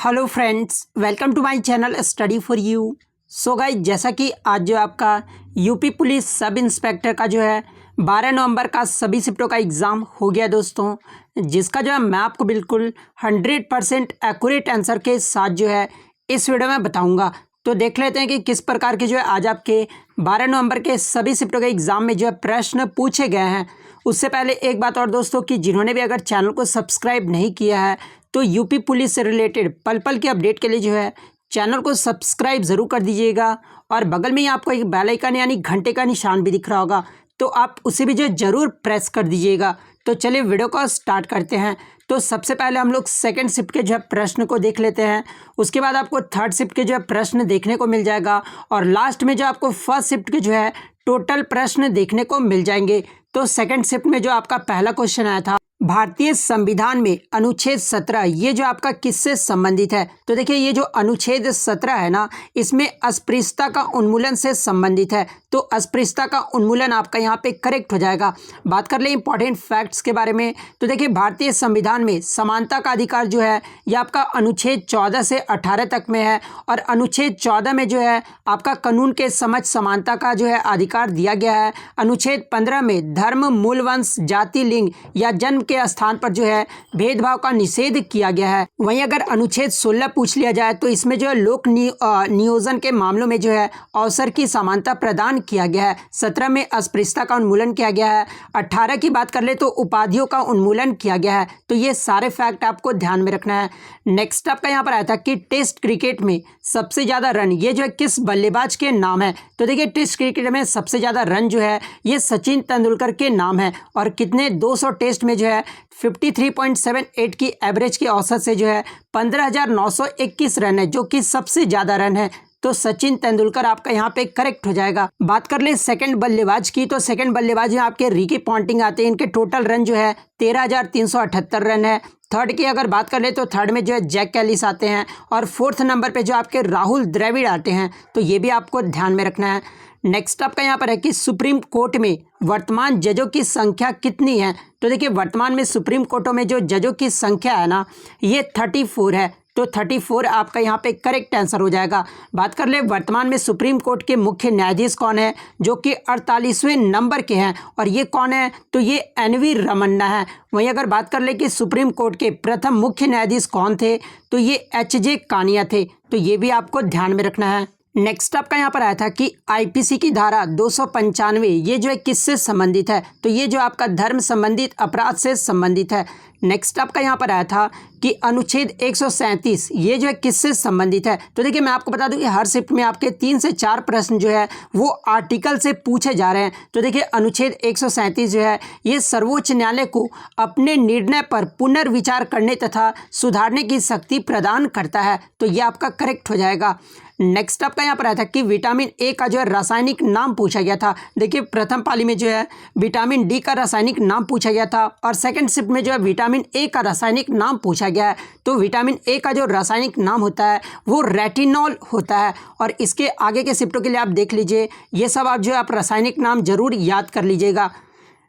Hello friends, welcome to my channel study for you. So guys, जैसा कि आज जो आपका यूपी पुलिस सब इंस्पेक्टर का जो है 12 नवंबर का सभी शिफ्टों का एग्ज़ाम हो गया दोस्तों, जिसका जो है मैं आपको बिल्कुल 100% एक्यूरेट आंसर के साथ जो है इस वीडियो में बताऊंगा। तो देख लेते हैं कि किस प्रकार के जो है आज आपके 12 नवंबर के सभी शिफ्टों के एग्ज़ाम में जो है प्रश्न पूछे गए हैं। उससे पहले एक बात और दोस्तों, कि जिन्होंने भी अगर चैनल को सब्सक्राइब नहीं किया है तो यूपी पुलिस से रिलेटेड पल पल के अपडेट के लिए जो है चैनल को सब्सक्राइब ज़रूर कर दीजिएगा। और बगल में ही आपको एक बेल आइकन यानी घंटे का निशान भी दिख रहा होगा, तो आप उसे भी जो है ज़रूर प्रेस कर दीजिएगा। तो चलिए वीडियो को स्टार्ट करते हैं। तो सबसे पहले हम लोग सेकंड शिफ्ट के जो है प्रश्न को देख लेते हैं। उसके बाद आपको थर्ड शिफ्ट के जो है प्रश्न देखने को मिल जाएगा, और लास्ट में जो आपको फर्स्ट शिफ्ट के जो है टोटल प्रश्न देखने को मिल जाएंगे। तो सेकंड शिफ्ट में जो आपका पहला क्वेश्चन आया था, भारतीय संविधान में अनुच्छेद 17 ये जो आपका किससे संबंधित है। तो देखिए, ये जो अनुच्छेद 17 है ना, इसमें अस्पृश्यता का उन्मूलन से संबंधित है। तो अस्पृश्यता का उन्मूलन आपका यहाँ पे करेक्ट हो जाएगा। बात कर ले इंपॉर्टेंट फैक्ट्स के बारे में, तो देखिए भारतीय संविधान में समानता का अधिकार जो है ये आपका अनुच्छेद 14 से 18 तक में है। और अनुच्छेद 14 में जो है आपका कानून के समक्ष समानता का जो है अधिकार दिया गया है। अनुच्छेद 15 में धर्म, मूल, वंश, जाति, लिंग या जन्म के स्थान पर जो है भेदभाव का निषेध किया गया है। वहीं अगर अनुच्छेद 16 पूछ लिया जाए तो इसमें जो है लोक नियोजन के मामलों में जो है अवसर की समानता प्रदान किया गया है। 17 में अस्पृश्यता का उन्मूलन किया गया है। 18 की बात कर ले तो उपाधियों का उन्मूलन किया गया है। तो ये सारे फैक्ट आपको ध्यान में रखना है। नेक्स्ट आपका यहाँ पर आया था कि टेस्ट क्रिकेट में सबसे ज़्यादा रन ये जो है किस बल्लेबाज के नाम है। तो देखिए, टेस्ट क्रिकेट में सबसे ज़्यादा रन जो है ये सचिन तेंदुलकर के नाम है। और कितने 200 टेस्ट में जो है 53.78 की एवरेज की औसत से जो है 15,921 रन है, जो कि सबसे ज़्यादा रन है। तो सचिन तेंदुलकर आपका यहाँ पे करेक्ट हो जाएगा। बात कर ले सेकंड बल्लेबाज की, तो सेकंड बल्लेबाज में आपके रिकी पॉन्टिंग आते हैं। इनके टोटल रन जो है 13,378 रन है। थर्ड की अगर बात कर ले तो थर्ड में जो है जैक कैलिस आते हैं। और फोर्थ नंबर पे जो आपके राहुल द्रविड़ आते हैं। तो ये भी आपको ध्यान में रखना है। नेक्स्ट आपका यहाँ पर है कि सुप्रीम कोर्ट में वर्तमान जजों की संख्या कितनी है। तो देखिए, वर्तमान में सुप्रीम कोर्टों में जो जजों की संख्या है ना, ये 34 है। तो 34 आपका यहाँ पे करेक्ट आंसर हो जाएगा। बात कर ले वर्तमान में सुप्रीम कोर्ट के मुख्य न्यायाधीश कौन है, जो कि 48वें नंबर के हैं। और ये कौन है, तो ये एन.वी. रमन्ना है। वहीं अगर बात कर ले कि सुप्रीम कोर्ट के प्रथम मुख्य न्यायाधीश कौन थे, तो ये एच.जे. कानिया थे। तो ये भी आपको ध्यान में रखना है। नेक्स्ट आपका यहाँ पर आया था कि आईपीसी की धारा 295 ये जो है किससे संबंधित है। तो ये जो आपका धर्म संबंधित अपराध से संबंधित है। नेक्स्ट आपका यहाँ पर आया था कि अनुच्छेद 137 ये जो है किससे संबंधित है। तो देखिए, मैं आपको बता दूं कि हर शिफ्ट में आपके 3 से 4 प्रश्न जो है वो आर्टिकल से पूछे जा रहे हैं। तो देखिए, अनुच्छेद 137 जो है ये सर्वोच्च न्यायालय को अपने निर्णय पर पुनर्विचार करने तथा सुधारने की शक्ति प्रदान करता है। तो ये आपका करेक्ट हो जाएगा। नेक्स्ट आपका यहाँ पर आया था कि विटामिन ए का जो है रासायनिक नाम पूछा गया था। देखिए, प्रथम पाली में जो है विटामिन डी का रासायनिक नाम पूछा गया था, और सेकंड शिफ्ट में जो है विटामिन ए का रासायनिक नाम पूछा गया है। तो विटामिन ए का जो रासायनिक नाम होता है वो रेटिनॉल होता है। और इसके आगे के शिफ्टों के लिए आप देख लीजिए, ये सब आप जो है आप रासायनिक नाम जरूर याद कर लीजिएगा।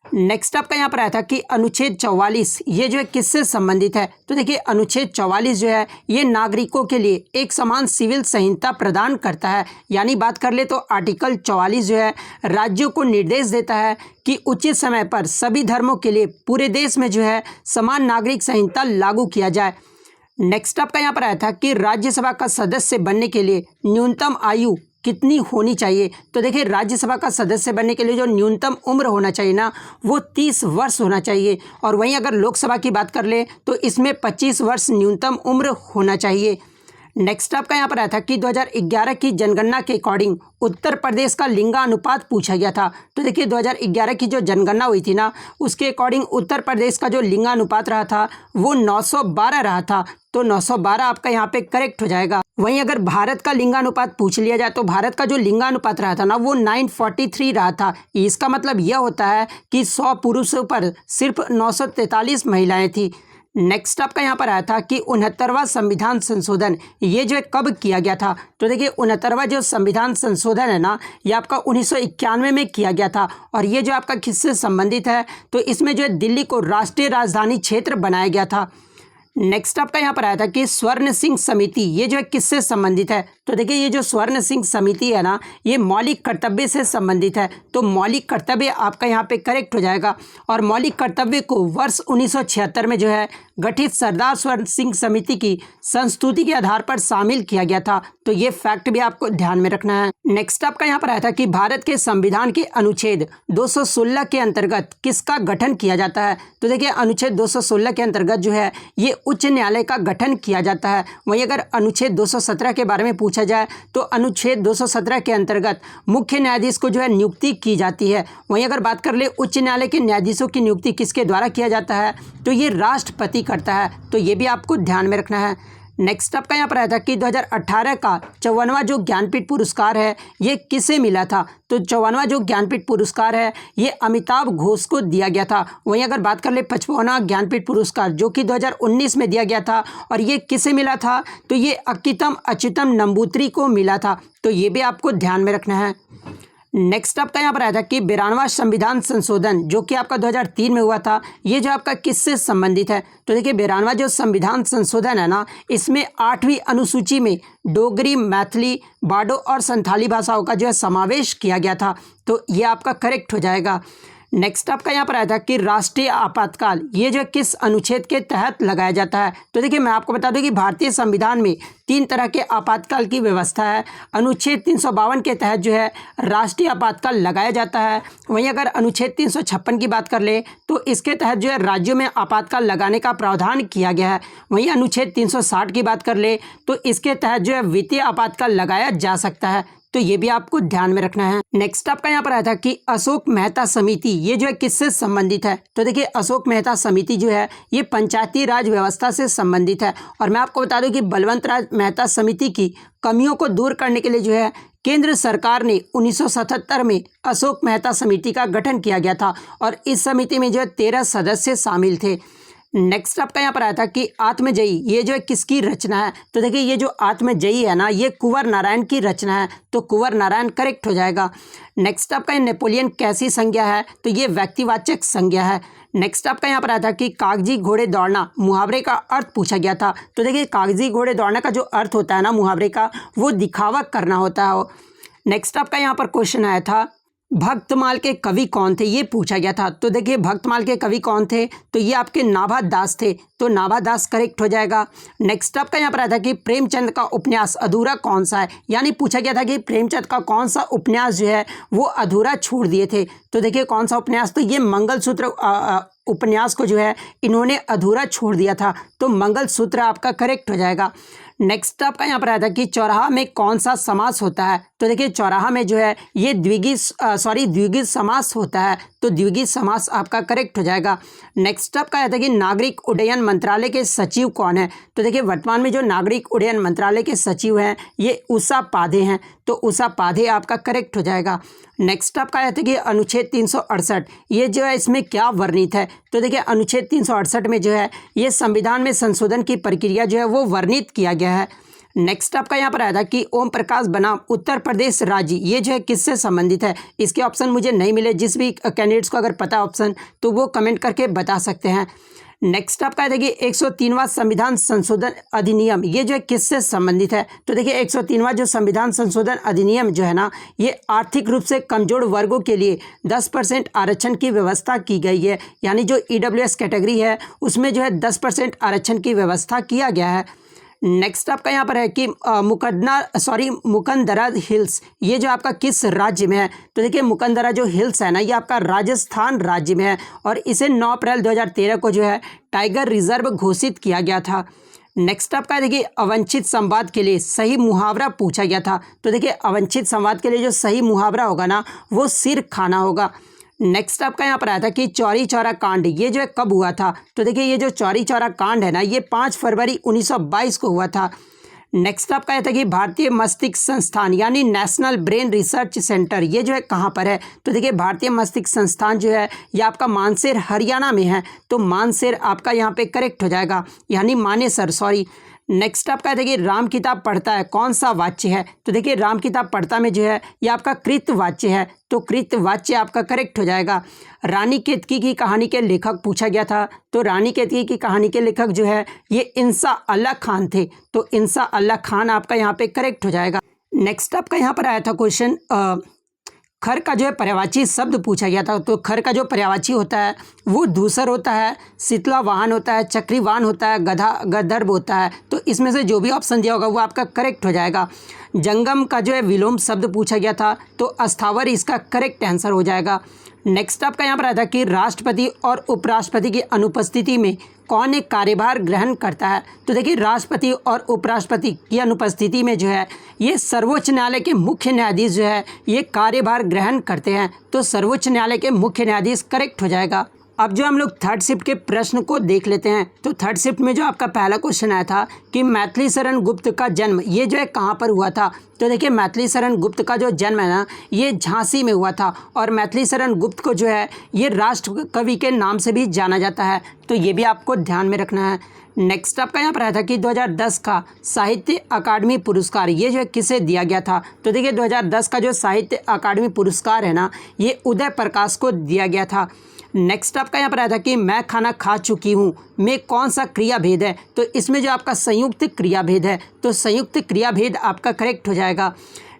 नेक्स्ट आपका यहाँ पर आया था कि अनुच्छेद 44 ये जो है किससे संबंधित है। तो देखिए, अनुच्छेद 44 जो है ये नागरिकों के लिए एक समान सिविल संहिता प्रदान करता है। यानी बात कर ले तो आर्टिकल 44 जो है राज्यों को निर्देश देता है कि उचित समय पर सभी धर्मों के लिए पूरे देश में जो है समान नागरिक संहिता लागू किया जाए। नेक्स्ट आपका यहाँ पर आया था कि राज्यसभा का सदस्य बनने के लिए न्यूनतम आयु कितनी होनी चाहिए। तो देखिए, राज्यसभा का सदस्य बनने के लिए जो न्यूनतम उम्र होना चाहिए ना, वो 30 वर्ष होना चाहिए। और वहीं अगर लोकसभा की बात कर ले तो इसमें 25 वर्ष न्यूनतम उम्र होना चाहिए। नेक्स्ट आपका यहाँ पर आया था कि 2011 की जनगणना के अकॉर्डिंग उत्तर प्रदेश का लिंगानुपात पूछा गया था। तो देखिए, 2011 की जो जनगणना हुई थी ना, उसके अकॉर्डिंग उत्तर प्रदेश का जो लिंगानुपात रहा था वो 912 रहा था। तो 912 आपका यहाँ पे करेक्ट हो जाएगा। वहीं अगर भारत का लिंगानुपात पूछ लिया जाए तो भारत का जो लिंगानुपात रहा था ना, वो 943 रहा था। इसका मतलब यह होता है कि 100 पुरुषों पर सिर्फ 943 महिलाएं थी। नेक्स्ट आपका यहाँ पर आया था कि 69वां संविधान संशोधन ये जो है कब किया गया था। तो देखिए, 69वां जो संविधान संशोधन है ना, ये आपका 1991 में किया गया था। और ये जो आपका किससे संबंधित है, तो इसमें जो है दिल्ली को राष्ट्रीय राजधानी क्षेत्र बनाया गया था। नेक्स्ट आपका यहाँ पर आया था कि स्वर्ण सिंह समिति ये जो है किससे संबंधित है। तो देखिए ये जो स्वर्ण सिंह समिति है ना, ये मौलिक कर्तव्य से संबंधित है। तो मौलिक कर्तव्य आपका यहाँ पे करेक्ट हो जाएगा। और मौलिक कर्तव्य को वर्ष 1976 में जो है गठित सरदार स्वर्ण सिंह समिति की संस्तुति के आधार पर शामिल किया गया था। तो ये फैक्ट भी आपको ध्यान में रखना है। नेक्स्ट आपका यहाँ पर आया था कि भारत के संविधान के अनुच्छेद 216 के अंतर्गत किसका गठन किया जाता है। तो देखिए अनुच्छेद 216 के अंतर्गत जो है ये उच्च न्यायालय का गठन किया जाता है। वहीं अगर अनुच्छेद 217 के बारे में पूछा जाए तो अनुच्छेद 217 के अंतर्गत मुख्य न्यायाधीश को जो है नियुक्ति की जाती है। वहीं अगर बात कर ले उच्च न्यायालय के न्यायाधीशों की नियुक्ति किसके द्वारा किया जाता है, तो ये राष्ट्रपति करता है। तो ये भी आपको ध्यान में रखना है। नेक्स्ट आपका यहाँ पर आया था कि 2018 का 54वां जो ज्ञानपीठ पुरस्कार है ये किसे मिला था। तो 54वां जो ज्ञानपीठ पुरस्कार है ये अमिताभ घोष को दिया गया था। वहीं अगर बात कर ले 55वां ज्ञानपीठ पुरस्कार जो कि 2019 में दिया गया था और ये किसे मिला था, तो ये अक्कीतम अच्युतम नंबूत्री को मिला था। तो ये भी आपको ध्यान में रखना है। नेक्स्ट आपका यहाँ पर आया था कि 92वां संविधान संशोधन जो कि आपका 2003 में हुआ था, ये जो आपका किससे संबंधित है। तो देखिए 92वां जो संविधान संशोधन है ना, इसमें 8वीं अनुसूची में डोगरी, मैथिली, बाडो और संथाली भाषाओं का जो है समावेश किया गया था। तो ये आपका करेक्ट हो जाएगा। नेक्स्ट आपका यहाँ पर आया था कि राष्ट्रीय आपातकाल ये जो किस अनुच्छेद के तहत लगाया जाता है। तो देखिए मैं आपको बता दूं कि भारतीय संविधान में 3 तरह के आपातकाल की व्यवस्था है। अनुच्छेद 352 के तहत जो है राष्ट्रीय आपातकाल लगाया जाता है। वहीं अगर अनुच्छेद 356 की बात कर ले तो इसके तहत जो है राज्यों में आपातकाल लगाने का प्रावधान किया गया है। वहीं अनुच्छेद 360 की बात कर ले तो इसके तहत जो है वित्तीय आपातकाल लगाया जा सकता है। तो ये भी आपको ध्यान में रखना है। नेक्स्ट आपका यहाँ पर आया था कि अशोक मेहता समिति ये जो है किससे संबंधित है। तो देखिए अशोक मेहता समिति जो है ये पंचायती राज व्यवस्था से संबंधित है। और मैं आपको बता दूं कि बलवंत राज मेहता समिति की कमियों को दूर करने के लिए जो है केंद्र सरकार ने 1977 में अशोक मेहता समिति का गठन किया गया था। और इस समिति में जो है 13 सदस्य शामिल थे। नेक्स्ट आपका यहाँ पर आया था कि आत्मजयी ये जो है किसकी रचना है। तो देखिए ये जो आत्मजयी है ना, ये कुंवर नारायण की रचना है। तो कुंवर नारायण करेक्ट हो जाएगा। नेक्स्ट आपका नेपोलियन कैसी संज्ञा है। तो ये व्यक्तिवाचक संज्ञा है। नेक्स्ट आपका यहाँ पर आया था कि कागजी घोड़े दौड़ना मुहावरे का अर्थ पूछा गया था। तो देखिए कागजी घोड़े दौड़ना का जो अर्थ होता है ना मुहावरे का, वो दिखावा करना होता है। नेक्स्ट आपका यहाँ पर क्वेश्चन आया था भक्तमाल के कवि कौन थे, ये पूछा गया था। तो देखिए भक्तमाल के कवि कौन थे, तो ये आपके नाभा दास थे। तो नाभा दास करेक्ट हो जाएगा। नेक्स्ट आपका यहाँ पर आया था कि प्रेमचंद का उपन्यास अधूरा कौन सा है, यानी पूछा गया था कि प्रेमचंद का कौन सा उपन्यास जो है वो अधूरा छोड़ दिए थे। तो देखिए कौन सा उपन्यास, तो ये मंगलसूत्र उपन्यास को जो है इन्होंने अधूरा छोड़ दिया था। तो मंगलसूत्र आपका करेक्ट हो जाएगा। नेक्स्ट आपका यहाँ पर आया था कि चौराहा में कौन सा समास होता है। तो देखिए चौराहा में जो है ये द्विगीत समास होता है। तो द्विगीत समास आपका करेक्ट हो जाएगा। नेक्स्ट आपका आया था कि नागरिक उड्डयन मंत्रालय के सचिव कौन है। तो देखिए वर्तमान में जो नागरिक उड्डयन मंत्रालय के सचिव हैं ये उषा पाधे हैं। तो उषा पाधे आपका करेक्ट हो जाएगा। नेक्स्ट आपका आया था कि अनुच्छेद 368 ये जो है इसमें क्या वर्णित है। तो देखिए अनुच्छेद 368 में जो है ये संविधान में संशोधन की प्रक्रिया जो है वो वर्णित किया गया है। नेक्स्ट आपका यहाँ पर आया था कि ओम प्रकाश बनाम उत्तर प्रदेश राज्य ये जो है किससे संबंधित है। इसके ऑप्शन मुझे नहीं मिले। जिस भी कैंडिडेट्स को अगर पता ऑप्शन तो वो कमेंट करके बता सकते हैं। नेक्स्ट आपका है कि 103वां संविधान संशोधन अधिनियम ये जो है किससे संबंधित है। तो देखिए 103वां जो संविधान संशोधन अधिनियम जो है ना, ये आर्थिक रूप से कमजोर वर्गों के लिए 10% आरक्षण की व्यवस्था की गई है। यानी जो EWS कैटेगरी है उसमें जो है 10% आरक्षण की व्यवस्था किया गया है। नेक्स्ट आपका यहाँ पर है कि मुकंदरा हिल्स ये जो आपका किस राज्य में है। तो देखिए मुकंदरा जो हिल्स है ना, ये आपका राजस्थान राज्य में है और इसे 9 अप्रैल 2013 को जो है टाइगर रिजर्व घोषित किया गया था। नेक्स्ट आपका देखिए अवंचित संवाद के लिए सही मुहावरा पूछा गया था। तो देखिए अवंचित संवाद के लिए जो सही मुहावरा होगा ना, वो सिर खाना होगा। नेक्स्ट आपका यहाँ पर आया था कि चौरी चौरा कांड ये जो है कब हुआ था। तो देखिए ये जो चौरी चौरा कांड है ना, ये 5 फरवरी 1922 को हुआ था। नेक्स्ट आपका आया था कि भारतीय मस्तिष्क संस्थान यानी नेशनल ब्रेन रिसर्च सेंटर ये जो है कहाँ पर है। तो देखिए भारतीय मस्तिष्क संस्थान जो है ये आपका मानसेर हरियाणा में है। तो मानसेर आपका यहाँ पे करेक्ट हो जाएगा, यानी मानेसर। नेक्स्ट आपका है देखिए राम किताब पढ़ता है कौन सा वाच्य है, तो देखिए राम किताब पढ़ता में जो है ये आपका कृत वाच्य है, तो कृत वाच्य आपका करेक्ट हो जाएगा। रानी केतकी की कहानी के लेखक पूछा गया था, तो रानी केतकी की कहानी के लेखक जो है ये इंसा अल्लाह खान थे, तो इंसा अल्लाह खान आपका यहाँ पे करेक्ट हो जाएगा। नेक्स्ट आपका यहाँ पर आया था क्वेश्चन खर का जो है पर्यायवाची शब्द पूछा गया था, तो खर का जो पर्यायवाची होता है वो धूसर होता है, शीतला वाहन होता है, चक्री वाहन होता है, गंधर्व होता है, तो इसमें से जो भी ऑप्शन दिया होगा वो आपका करेक्ट हो जाएगा। जंगम का जो है विलोम शब्द पूछा गया था, तो अस्थावर इसका करेक्ट आंसर हो जाएगा। नेक्स्ट आपका यहाँ पर आया था कि राष्ट्रपति और उपराष्ट्रपति की अनुपस्थिति में कौन एक कार्यभार ग्रहण करता है, तो देखिए राष्ट्रपति और उपराष्ट्रपति की अनुपस्थिति में जो है ये सर्वोच्च न्यायालय के मुख्य न्यायाधीश जो है ये कार्यभार ग्रहण करते हैं, तो सर्वोच्च न्यायालय के मुख्य न्यायाधीश करेक्ट हो जाएगा। अब जो हम लोग थर्ड शिफ्ट के प्रश्न को देख लेते हैं, तो थर्ड शिफ्ट में जो आपका पहला क्वेश्चन आया था कि मैथिली शरण गुप्त का जन्म ये जो है कहाँ पर हुआ था, तो देखिए मैथिली शरण गुप्त का जो जन्म है ना ये झांसी में हुआ था, और मैथिली शरण गुप्त को जो है ये राष्ट्र कवि के नाम से भी जाना जाता है, तो ये भी आपको ध्यान में रखना है। नेक्स्ट आपका यहाँ पर आया था कि 2010 का साहित्य अकादमी पुरस्कार ये जो है किसे दिया गया था, तो देखिए 2010 का जो साहित्य अकादमी पुरस्कार है ना ये उदय प्रकाश को दिया गया था। नेक्स्ट आपका यहाँ पर आया था कि मैं खाना खा चुकी हूँ में कौन सा क्रिया भेद है, तो इसमें जो आपका संयुक्त क्रिया भेद है, तो संयुक्त क्रिया भेद आपका करेक्ट हो जाएगा।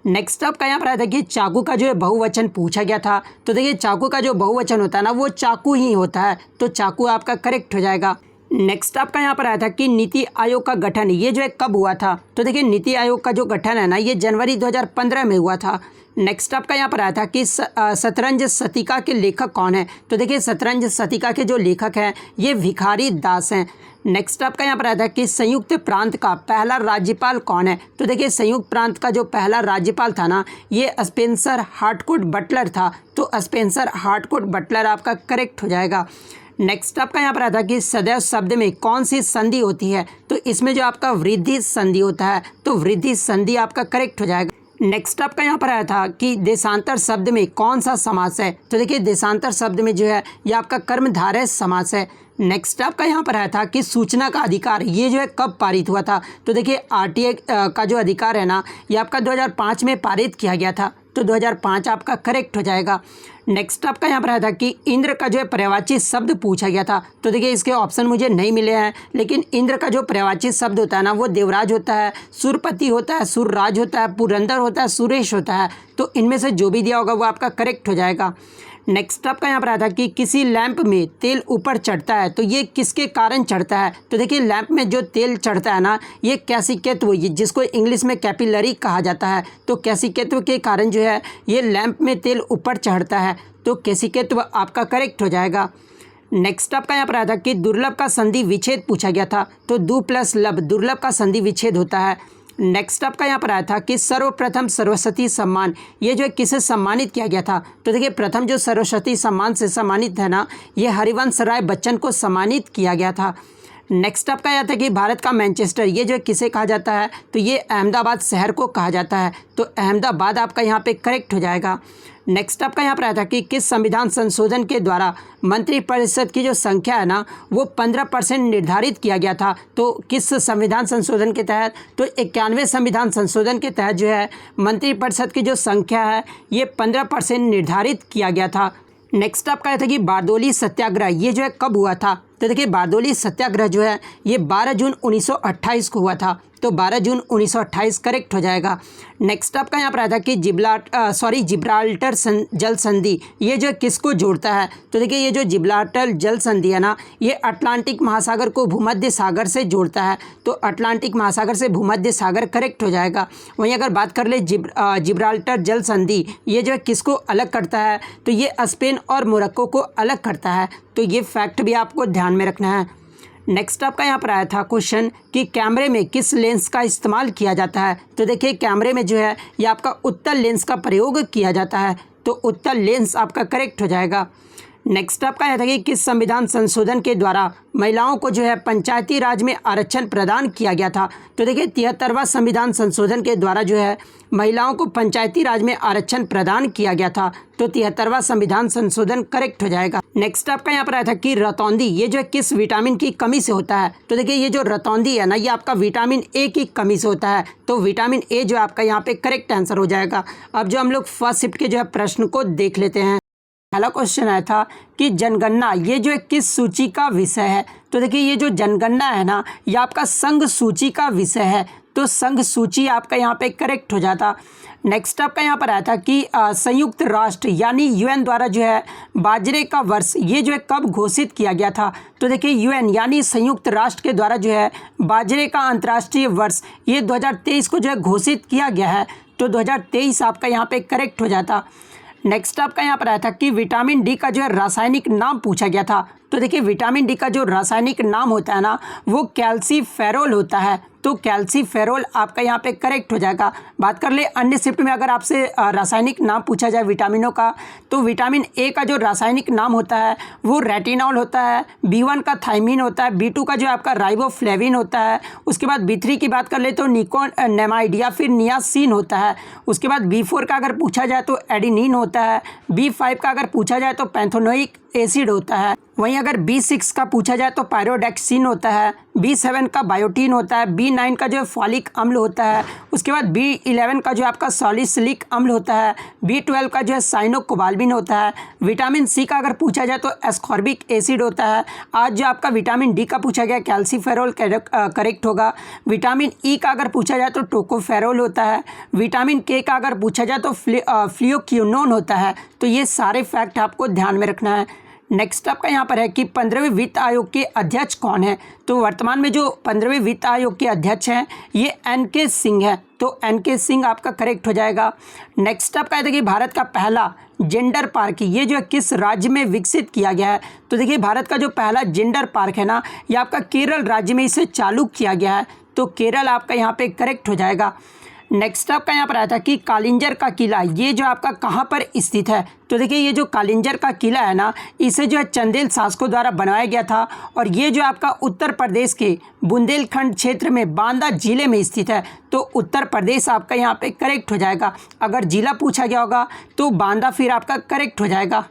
नेक्स्ट आपका यहाँ पर आया था कि चाकू का जो है बहुवचन पूछा गया था, तो देखिए चाकू का जो बहुवचन होता है ना वो चाकू ही होता है, तो चाकू आपका करेक्ट हो जाएगा। नेक्स्ट आपका यहाँ पर आया था कि नीति आयोग का गठन ये जो है कब हुआ था, तो देखिए नीति आयोग का जो गठन है ना ये जनवरी 2015 में हुआ था। नेक्स्ट आपका यहाँ पर आया था कि शतरंज शतिका के लेखक कौन है, तो देखिए शतरंज शतिका के जो लेखक हैं ये भिखारी दास हैं। नेक्स्ट आपका यहाँ पर आया था कि संयुक्त प्रांत का पहला राज्यपाल कौन है, तो देखिए संयुक्त प्रांत का जो पहला राज्यपाल था ना ये स्पेंसर हार्टकोट बटलर था, तो स्पेंसर हार्टकोट बटलर आपका करेक्ट हो जाएगा। नेक्स्ट आपका यहाँ पर आया था कि सदैव शब्द में कौन सी संधि होती है, तो इसमें जो आपका वृद्धि संधि होता है, तो वृद्धि संधि आपका करेक्ट हो जाएगा। नेक्स्ट आपका यहाँ पर आया था कि देशांतर शब्द में कौन सा समास है, तो देखिए देशांतर शब्द में जो है ये आपका कर्मधारय समास है। नेक्स्ट आपका यहाँ पर आया था कि सूचना का अधिकार ये जो है कब पारित हुआ था, तो देखिए आरटीआई का जो अधिकार है ना ये आपका 2005 में पारित किया गया था, तो 2005 आपका करेक्ट हो जाएगा। नेक्स्ट आपका यहाँ पर आया था कि इंद्र का जो है पर्यायवाची शब्द पूछा गया था, तो देखिए इसके ऑप्शन मुझे नहीं मिले हैं, लेकिन इंद्र का जो पर्यायवाची शब्द होता है ना वो देवराज होता है, सुरपति होता है, सुरराज होता है, पुरंदर होता है, सुरेश होता है, तो इनमें से जो भी दिया होगा वो आपका करेक्ट हो जाएगा। नेक्स्ट आपका यहाँ पर आया था कि किसी लैंप में तेल ऊपर चढ़ता है, तो ये किसके कारण चढ़ता है, तो देखिए लैंप में जो तेल चढ़ता है ना ये कैसिकेत्व जिसको इंग्लिश में कैपिलरी कहा जाता है, तो कैसिकेत्व के कारण जो है ये लैंप में तेल ऊपर चढ़ता है, तो कैसिकेत्व आपका करेक्ट हो जाएगा। नेक्स्ट आपका यहाँ पर आया था कि दुर्लभ का संधि विच्छेद पूछा गया था, तो दु प्लस लब दुर्लभ का संधि विच्छेद होता है। नेक्स्ट आपका यहाँ पर आया था कि सर्वप्रथम सरस्वती सम्मान ये जो है किसे सम्मानित किया गया था, तो देखिए प्रथम जो सरस्वती सम्मान से सम्मानित है ना ये हरिवंश राय बच्चन को सम्मानित किया गया था। नेक्स्ट आपका आया था कि भारत का मैनचेस्टर ये जो किसे कहा जाता है, तो ये अहमदाबाद शहर को कहा जाता है, तो अहमदाबाद आपका यहाँ पे करेक्ट हो जाएगा। नेक्स्ट आपका यहाँ पर आया था कि किस संविधान संशोधन के द्वारा मंत्रिपरिषद की जो संख्या है ना वो 15% निर्धारित किया गया था, तो किस संविधान संशोधन के तहत, तो 91वें संविधान संशोधन के तहत जो है मंत्रिपरिषद की जो संख्या है ये 15% निर्धारित किया गया था। नेक्स्ट आपका आया था कि बारदोली सत्याग्रह ये जो है कब हुआ था, तो देखिए बारदोली सत्याग्रह जो है ये 12 जून 1928 को हुआ था, तो 12 जून 1928 करेक्ट हो जाएगा। नेक्स्ट आपका यहाँ पर आया था कि जिब्राल्टर जल संधि ये जो किसको जोड़ता है, तो देखिए ये जो जिब्राल्टर जल संधि है ना ये अटलांटिक महासागर को भूमध्य सागर से जोड़ता है, तो अटलांटिक महासागर से भूमध्य सागर करेक्ट हो जाएगा। वहीं अगर बात कर ले जिब्राल्टर जल संधि ये जो है किसको अलग करता है, तो ये स्पेन और मोरक्को को अलग करता है, तो ये फैक्ट भी आपको ध्यान में रखना है। नेक्स्ट आपका यहाँ पर आया था क्वेश्चन कि कैमरे में किस लेंस का इस्तेमाल किया जाता है, तो देखिए कैमरे में जो है ये आपका उत्तल लेंस का प्रयोग किया जाता है, तो उत्तल लेंस आपका करेक्ट हो जाएगा। नेक्स्ट आपका यह था कि किस संविधान संशोधन के द्वारा महिलाओं को जो है पंचायती राज में आरक्षण प्रदान किया गया था। तो देखिए 73वां संविधान संशोधन के द्वारा जो है महिलाओं को पंचायती राज में आरक्षण प्रदान किया गया था। तो 73वां संविधान संशोधन करेक्ट हो जाएगा। नेक्स्ट आपका यहाँ पर आया था कि रतौंधी ये जो है किस विटामिन की कमी से होता है। तो देखिए ये जो रतौंधी है ना, ये आपका विटामिन ए की कमी से होता है। तो विटामिन ए जो है आपका यहाँ पे करेक्ट आंसर हो जाएगा। अब जो हम लोग फर्स्ट शिफ्ट के जो है प्रश्न को देख लेते हैं। पहला क्वेश्चन आया था कि जनगणना ये जो है किस सूची का विषय है। तो देखिए ये जो जनगणना है ना, ये आपका संघ सूची का विषय है। तो संघ सूची आपका यहाँ पे करेक्ट हो जाता। नेक्स्ट आपका यहाँ पर आया था कि संयुक्त राष्ट्र यानी यूएन द्वारा जो है बाजरे का वर्ष ये जो है कब घोषित किया गया था। तो देखिए यूएन यानी संयुक्त राष्ट्र के द्वारा जो है बाजरे का अंतर्राष्ट्रीय वर्ष ये 2023 को जो है घोषित किया गया है। तो 2023 आपका यहाँ पे करेक्ट हो जाता। नेक्स्ट आपका यहाँ पर आया था कि विटामिन डी का जो है रासायनिक नाम पूछा गया था। तो देखिए विटामिन डी का जो रासायनिक नाम होता है ना, वो कैल्सीफेरोल होता है। तो कैल्सीफेरोल आपका यहाँ पे करेक्ट हो जाएगा। बात कर ले अन्य शिफ्ट में अगर आपसे रासायनिक नाम पूछा जाए विटामिनों का, तो विटामिन ए का जो रासायनिक नाम होता है वो रेटिनॉल होता है, B1 का थाइमिन होता है, B2 का जो आपका राइबोफ्लेविन होता है। उसके बाद B3 की बात कर ले तो निकोनेमाइड या फिर नियासिन होता है। उसके बाद B4 का अगर पूछा जाए तो एडिनिन होता है। B5 का अगर पूछा जाए तो पैंथेनोइक एसिड होता है। वहीं अगर B6 का पूछा जाए तो पायरोडेक्सिन होता है। B7 का बायोटीन होता है। B9 का जो है फॉलिक अम्ल होता है। उसके बाद B11 का जो आपका सॉलिसिलिक अम्ल होता है। B12 का जो है साइनोकोबाल्बिन होता है। विटामिन सी का अगर पूछा जाए तो एस्कॉर्बिक एसिड होता है। आज जो आपका विटामिन डी का पूछा गया कैल्सीफेरोल करेक्ट होगा। विटामिन ई का अगर पूछा जाए तो टोकोफेरोल होता है। विटामिन के का अगर पूछा जाए तो फ्लियोक्विनोन होता है। तो ये सारे फैक्ट आपको ध्यान में रखना है। नेक्स्ट आपका यहाँ पर है कि 15वें वित्त आयोग के अध्यक्ष कौन है। तो वर्तमान में जो 15वें वित्त आयोग के अध्यक्ष हैं ये NK सिंह है। तो NK सिंह आपका करेक्ट हो जाएगा। नेक्स्ट आपका है कि भारत का पहला जेंडर पार्क ये जो है किस राज्य में विकसित किया गया है। तो देखिए भारत का जो पहला जेंडर पार्क है ना, ये आपका केरल राज्य में इसे चालू किया गया है। तो केरल आपका यहाँ पे करेक्ट हो जाएगा। नेक्स्ट आपका यहाँ पर आया था कि कालिंजर का किला ये जो आपका कहाँ पर स्थित है। तो देखिए ये जो कालिंजर का किला है ना, इसे जो है चंदेल शासकों द्वारा बनवाया गया था और ये जो आपका उत्तर प्रदेश के बुंदेलखंड क्षेत्र में बांदा जिले में स्थित है। तो उत्तर प्रदेश आपका यहाँ पे करेक्ट हो जाएगा। अगर जिला पूछा गया होगा तो बांदा फिर आपका करेक्ट हो जाएगा।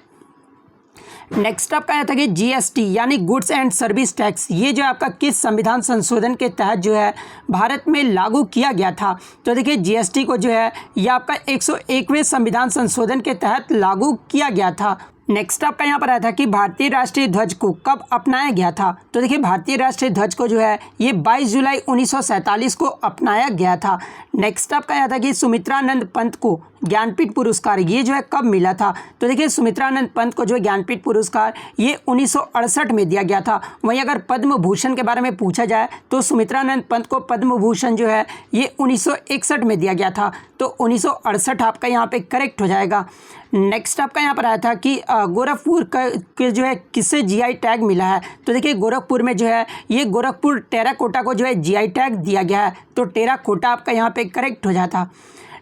नेक्स्ट आपका आया था कि GST यानी गुड्स एंड सर्विस टैक्स ये जो आपका किस संविधान संशोधन के तहत जो है भारत में लागू किया गया था। तो देखिए GST को जो है ये आपका 101वें संविधान संशोधन के तहत लागू किया गया था। नेक्स्ट आपका यहाँ पर आया था कि भारतीय राष्ट्रीय ध्वज को कब अपनाया गया था। तो देखिए भारतीय राष्ट्रीय ध्वज को जो है ये 22 जुलाई 1947 को अपनाया गया था। नेक्स्ट आपका आया था कि सुमित्रानंद पंत को ज्ञानपीठ पुरस्कार ये जो है कब मिला था। तो देखिए सुमित्रानंद पंत को जो है ज्ञानपीठ पुरस्कार ये 1968 में दिया गया था। वहीं अगर पद्म भूषण के बारे में पूछा जाए तो सुमित्रानंद पंत को पद्म भूषण जो है ये 1961 में दिया गया था। तो 1968 आपका यहाँ पे करेक्ट हो जाएगा। नेक्स्ट आपका यहाँ पर आया था कि गोरखपुर के जो है किससे GI टैग मिला है। तो देखिए गोरखपुर में जो है ये गोरखपुर टेराकोटा को जो है GI टैग दिया गया है। तो टेराकोटा आपका यहाँ पे करेक्ट हो जाता।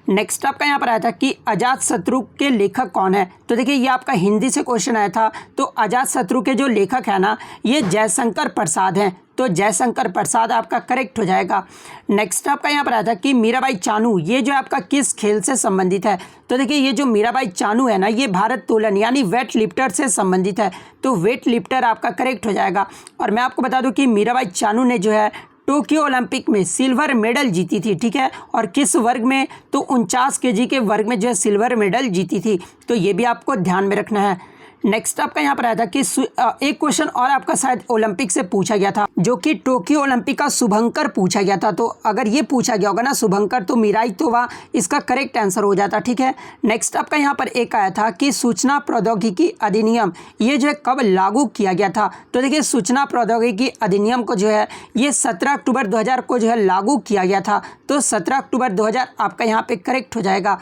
नेक्स्ट आपका यहाँ पर आया था कि अजातशत्रु के लेखक कौन है। तो देखिए ये आपका हिंदी से क्वेश्चन आया था। तो अजातशत्रु के जो लेखक है ना ये जयशंकर प्रसाद हैं। तो जयशंकर प्रसाद आपका करेक्ट हो जाएगा। नेक्स्ट आपका यहाँ पर आया था कि मीराबाई चानू ये जो आपका किस खेल से संबंधित है। तो देखिए ये जो मीराबाई चानू है ना ये भारत तोलन यानी वेट लिफ्टर से संबंधित है। तो वेट लिफ्टर आपका करेक्ट हो जाएगा। और मैं आपको बता दूं कि मीराबाई चानू ने जो है टोक्यो ओलंपिक में सिल्वर मेडल जीती थी, ठीक है। और किस वर्ग में, तो 49 kg के वर्ग में जो है सिल्वर मेडल जीती थी। तो ये भी आपको ध्यान में रखना है। नेक्स्ट आपका यहाँ पर आया था कि एक क्वेश्चन और आपका शायद ओलंपिक से पूछा गया था जो कि टोक्यो ओलंपिक का शुभंकर पूछा गया था। तो अगर ये पूछा गया होगा ना शुभंकर तो मीराई तो वह इसका करेक्ट आंसर हो जाता, ठीक है। नेक्स्ट आपका यहाँ पर एक आया था कि सूचना प्रौद्योगिकी अधिनियम ये जो है कब लागू किया गया था। तो देखिए सूचना प्रौद्योगिकी अधिनियम को जो है ये 17 अक्टूबर 2000 को जो है लागू किया गया था। तो 17 अक्टूबर 2000 आपका यहाँ पे करेक्ट हो जाएगा।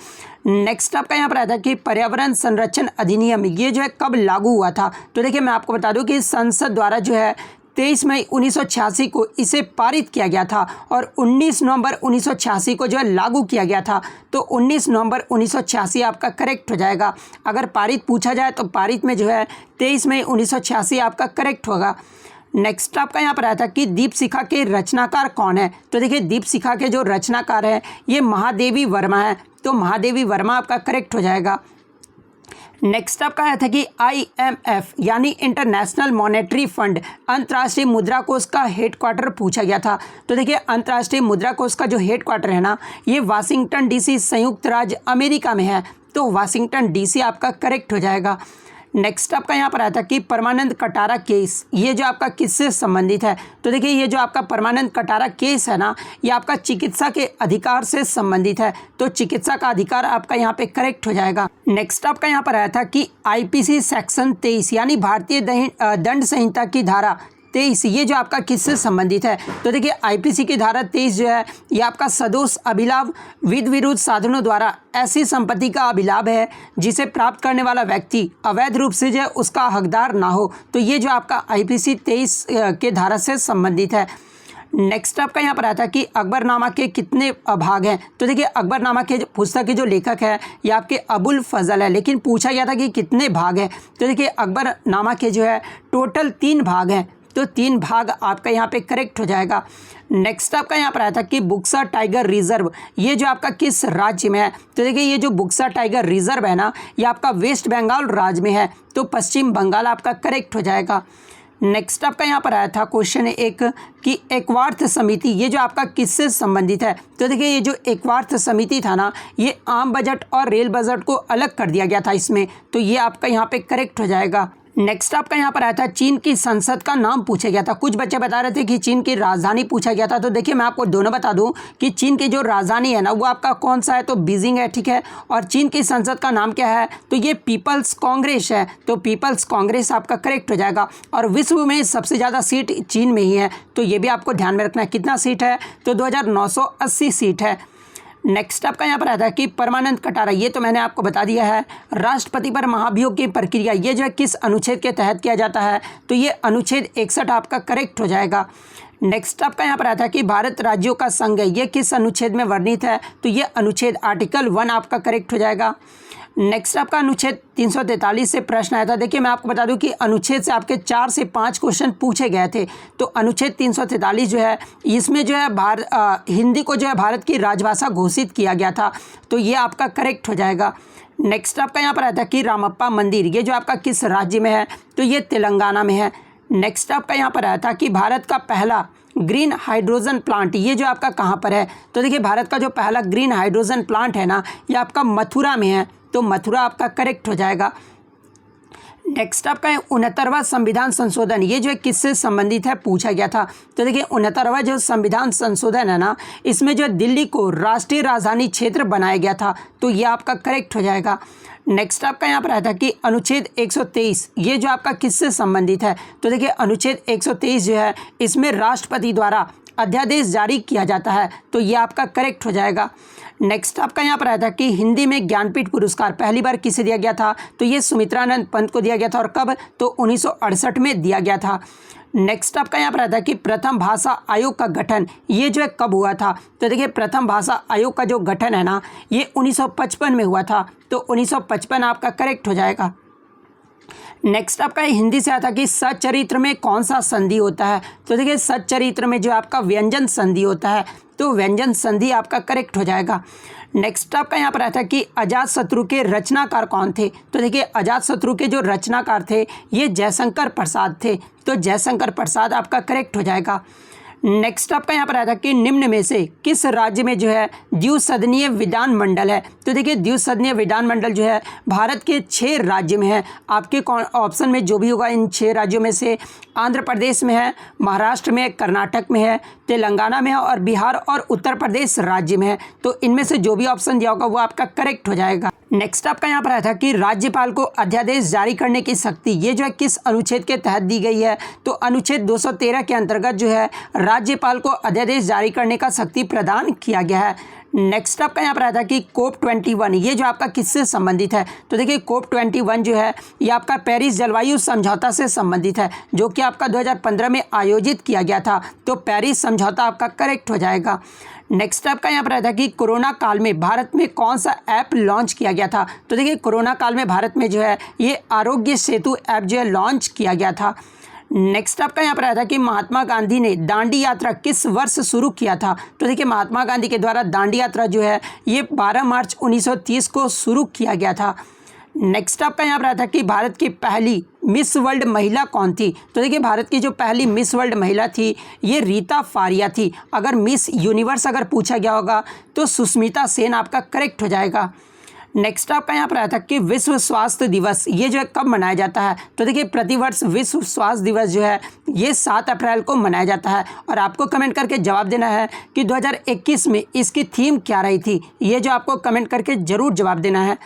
नेक्स्ट आपका यहाँ पर आया था कि पर्यावरण संरक्षण अधिनियम ये जो है कब लागू हुआ था। तो देखिए मैं आपको बता दूं कि संसद द्वारा जो है 23 मई 1986 को इसे पारित किया गया था और 19 नवंबर 1986 को जो है लागू किया गया था। तो 19 नवंबर 1986 आपका करेक्ट हो जाएगा। अगर पारित पूछा जाए तो पारित में जो है 23 मई 1986 आपका करेक्ट होगा। नेक्स्ट आपका यहाँ पर आया था कि दीपशिखा के रचनाकार कौन है। तो देखिए दीपशिखा के जो रचनाकार है ये महादेवी वर्मा है। तो महादेवी वर्मा आपका करेक्ट हो जाएगा। नेक्स्ट आपका आया था कि IMF यानी इंटरनेशनल मॉनेटरी फंड अंतर्राष्ट्रीय मुद्रा कोष का हेडक्वार्टर पूछा गया था। तो देखिए अंतर्राष्ट्रीय मुद्रा कोष का जो हेडक्वार्टर है ना ये वाशिंगटन DC संयुक्त राज्य अमेरिका में है। तो वाशिंगटन DC आपका करेक्ट हो जाएगा। नेक्स्ट आपका यहाँ पर आया था कि परमानंद कटारा केस ये जो आपका किससे संबंधित है। तो देखिए ये जो आपका परमानंद कटारा केस है ना ये आपका चिकित्सा के अधिकार से संबंधित है। तो चिकित्सा का अधिकार आपका यहाँ पे करेक्ट हो जाएगा। नेक्स्ट आपका यहाँ पर आया था कि IPC सेक्शन 23 यानी भारतीय दंड संहिता की धारा 23 ये जो आपका किससे संबंधित है। तो देखिए IPC की धारा 23 जो है ये आपका सदोष अभिलाभ विधि विरुद्ध साधनों द्वारा ऐसी संपत्ति का अभिलाभ है जिसे प्राप्त करने वाला व्यक्ति अवैध रूप से जो है उसका हकदार ना हो। तो ये जो आपका IPC 23 के धारा से संबंधित है। नेक्स्ट आपका यहाँ पर आता है कि अकबरनामा के कितने भाग हैं। तो देखिए अकबरनामा के पुस्तक के जो लेखक है ये आपके अबुल फजल है, लेकिन पूछा गया था कि कितने भाग हैं। तो देखिए अकबरनामा के जो है टोटल 3 भाग हैं। तो 3 भाग आपका यहाँ पे करेक्ट हो जाएगा। नेक्स्ट आपका यहाँ पर आया था कि बुक्सा टाइगर रिजर्व ये जो आपका किस राज्य में है। तो देखिए ये जो बुक्सा टाइगर रिजर्व है ना ये आपका वेस्ट बंगाल राज्य में है। तो पश्चिम बंगाल आपका करेक्ट हो जाएगा। नेक्स्ट आपका यहाँ पर आया था क्वेश्चन 1 कि एक्वार्थ समिति ये जो आपका किससे संबंधित है। तो देखिए ये जो एक्वार्थ समिति था ना ये आम बजट और रेल बजट को अलग कर दिया गया था इसमें। तो ये आपका यहाँ पे करेक्ट हो जाएगा। नेक्स्ट आपका यहाँ पर आया था चीन की संसद का नाम पूछा गया था। कुछ बच्चे बता रहे थे कि चीन की राजधानी पूछा गया था। तो देखिए मैं आपको दोनों बता दूं कि चीन की जो राजधानी है ना वो आपका कौन सा है। तो बीजिंग है, ठीक है। और चीन की संसद का नाम क्या है। तो ये पीपल्स कांग्रेस है। तो पीपल्स कांग्रेस आपका करेक्ट हो जाएगा। और विश्व में सबसे ज़्यादा सीट चीन में ही है। तो ये भी आपको ध्यान में रखना है। कितना सीट है। तो 2980 सीट है। नेक्स्ट आपका यहाँ पर आता है कि परमानंद कटारा ये तो मैंने आपको बता दिया है। राष्ट्रपति पर महाभियोग की प्रक्रिया ये जो है किस अनुच्छेद के तहत किया जाता है। तो ये अनुच्छेद 61 आपका करेक्ट हो जाएगा। नेक्स्ट आपका यहाँ पर आता है कि भारत राज्यों का संघ है ये किस अनुच्छेद में वर्णित है। तो ये अनुच्छेद आर्टिकल 1 आपका करेक्ट हो जाएगा। नेक्स्ट आपका अनुच्छेद 343 से प्रश्न आया था। देखिए मैं आपको बता दूं कि अनुच्छेद से आपके 4 से 5 क्वेश्चन पूछे गए थे। तो अनुच्छेद 343 जो है इसमें जो है हिंदी को जो है भारत की राजभाषा घोषित किया गया था। तो ये आपका करेक्ट हो जाएगा। नेक्स्ट आपका यहाँ पर आया था कि रामप्पा मंदिर ये जो आपका किस राज्य में है। तो ये तेलंगाना में है। नेक्स्ट आपका यहाँ पर आया था कि भारत का पहला ग्रीन हाइड्रोजन प्लांट ये जो आपका कहाँ पर है। तो देखिए भारत का जो पहला ग्रीन हाइड्रोजन प्लांट है ना ये आपका मथुरा में है। तो मथुरा आपका करेक्ट हो जाएगा। नेक्स्ट आपका 69वां संविधान संशोधन ये जो है किससे संबंधित है पूछा गया था। तो देखिए 69वां जो संविधान संशोधन है ना इसमें जो दिल्ली को राष्ट्रीय राजधानी क्षेत्र बनाया गया था। तो ये आपका करेक्ट हो जाएगा। नेक्स्ट आपका यहाँ पर आया था कि अनुच्छेद 123 ये जो आपका किससे संबंधित है। तो देखिए अनुच्छेद 123 जो है इसमें राष्ट्रपति द्वारा अध्यादेश जारी किया जाता है। तो ये आपका करेक्ट हो जाएगा। नेक्स्ट आपका यहाँ पर आया था कि हिंदी में ज्ञानपीठ पुरस्कार पहली बार किसे दिया गया था। तो ये सुमित्रानंद पंत को दिया गया था। और कब। तो 1968 में दिया गया था। नेक्स्ट आपका यहाँ पर आता है कि प्रथम भाषा आयोग का गठन ये जो है कब हुआ था। तो देखिए प्रथम भाषा आयोग का जो गठन है ना ये 1955 में हुआ था। तो 1955 आपका करेक्ट हो जाएगा। नेक्स्ट आपका हिंदी से आता कि सच्चरित्र में कौन सा संधि होता है। तो देखिए सच्चरित्र में जो आपका व्यंजन संधि होता है। तो व्यंजन संधि आपका करेक्ट हो जाएगा। नेक्स्ट आपका यहाँ पर आता है कि अजातशत्रु के रचनाकार कौन थे। तो देखिए अजातशत्रु के जो रचनाकार थे ये जयशंकर प्रसाद थे। तो जयशंकर प्रसाद आपका करेक्ट हो जाएगा। नेक्स्ट आपका यहाँ पर आया था कि निम्न में से किस राज्य में जो है द्विसदनीय विधानमंडल है। तो देखिए द्विसदनीय विधानमंडल जो है भारत के 6 राज्य में है। आपके ऑप्शन में जो भी होगा इन 6 राज्यों में से आंध्र प्रदेश में है, महाराष्ट्र में, कर्नाटक में है, तेलंगाना में है और बिहार और उत्तर प्रदेश राज्य में है। तो इनमें से जो भी ऑप्शन दिया होगा वो आपका करेक्ट हो जाएगा। नेक्स्ट आपका यहाँ पर आया था कि राज्यपाल को अध्यादेश जारी करने की शक्ति ये जो है किस अनुच्छेद के तहत दी गई है। तो अनुच्छेद 213 के अंतर्गत जो है राज्यपाल को अध्यादेश जारी करने का शक्ति प्रदान किया गया है। नेक्स्ट आपका यहाँ पर आया था कि COP21 ये जो आपका किससे संबंधित है। तो देखिए COP21 जो है ये आपका पेरिस जलवायु समझौता से संबंधित है, जो कि आपका 2015 में आयोजित किया गया था। तो पेरिस समझौता आपका करेक्ट हो जाएगा। नेक्स्ट आपका यहाँ पर आया था कि कोरोना काल में भारत में कौन सा ऐप लॉन्च किया गया था। तो देखिए कोरोना काल में भारत में जो है ये आरोग्य सेतु ऐप जो है लॉन्च किया गया था। नेक्स्ट आपका यहाँ पर आया था कि महात्मा गांधी ने दांडी यात्रा किस वर्ष शुरू किया था। तो देखिए महात्मा गांधी के द्वारा दांडी यात्रा जो है ये 12 मार्च 1930 को शुरू किया गया था। नेक्स्ट आपका यहाँ पर आया था कि भारत की पहली मिस वर्ल्ड महिला कौन थी। तो देखिए भारत की जो पहली मिस वर्ल्ड महिला थी ये रीता फारिया थी। अगर मिस यूनिवर्स अगर पूछा गया होगा तो सुष्मिता सेन आपका करेक्ट हो जाएगा। नेक्स्ट आपका यहाँ पर आया था कि विश्व स्वास्थ्य दिवस ये जो है कब मनाया जाता है। तो देखिए प्रतिवर्ष विश्व स्वास्थ्य दिवस जो है ये 7 अप्रैल को मनाया जाता है। और आपको कमेंट करके जवाब देना है कि 2021 में इसकी थीम क्या रही थी। ये जो आपको कमेंट करके ज़रूर जवाब देना है।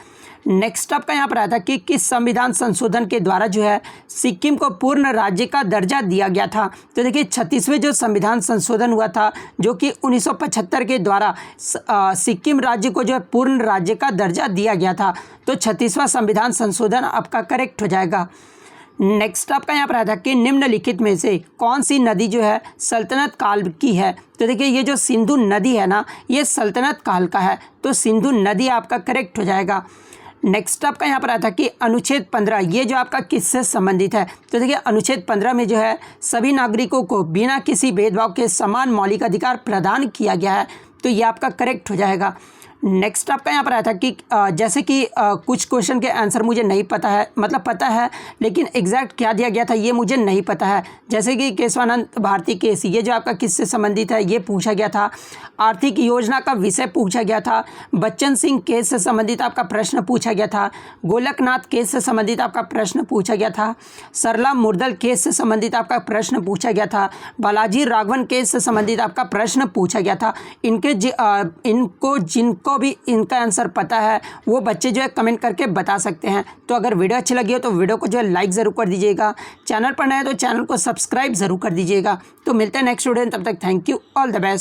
नेक्स्ट आपका यहाँ पर आया था कि किस संविधान संशोधन के द्वारा जो है सिक्किम को पूर्ण राज्य का दर्जा दिया गया था। तो देखिए 36वें जो संविधान संशोधन हुआ था जो कि 1975 के द्वारा सिक्किम राज्य को जो है पूर्ण राज्य का दर्जा दिया गया था। तो 36वां संविधान संशोधन आपका करेक्ट हो जाएगा। नेक्स्ट आपका यहाँ पर आया था कि निम्नलिखित में से कौन सी नदी जो है सल्तनत काल की है। तो देखिए ये जो सिंधु नदी है ना ये सल्तनत काल का है। तो सिंधु नदी आपका करेक्ट हो जाएगा। नेक्स्ट आपका यहाँ पर आया था कि अनुच्छेद 15 ये जो आपका किससे संबंधित है। तो देखिए अनुच्छेद 15 में जो है सभी नागरिकों को बिना किसी भेदभाव के समान मौलिक अधिकार प्रदान किया गया है। तो ये आपका करेक्ट हो जाएगा। नेक्स्ट आपका यहाँ पर आया था कि जैसे कि कुछ क्वेश्चन के आंसर मुझे नहीं पता है, मतलब पता है लेकिन एग्जैक्ट क्या दिया गया था ये मुझे नहीं पता है। जैसे कि केशवानंद भारती केस ये जो आपका किससे संबंधित है ये पूछा गया था। आर्थिक योजना का विषय पूछा गया था। बच्चन सिंह केस से संबंधित आपका प्रश्न पूछा गया था। गोलकनाथ केस से संबंधित आपका प्रश्न पूछा गया था। सरला मुर्दल केस से संबंधित आपका प्रश्न पूछा गया था। बालाजी राघवन केस से संबंधित आपका प्रश्न पूछा गया था। इनको जिनको भी इनका आंसर पता है वो बच्चे जो है कमेंट करके बता सकते हैं। तो अगर वीडियो अच्छी लगी हो तो वीडियो को जो है लाइक ज़रूर कर दीजिएगा। चैनल पर नए तो चैनल को सब्सक्राइब ज़रूर कर दीजिएगा। तो मिलते हैं नेक्स्ट वीडियो में, तब तक thank you, all the best.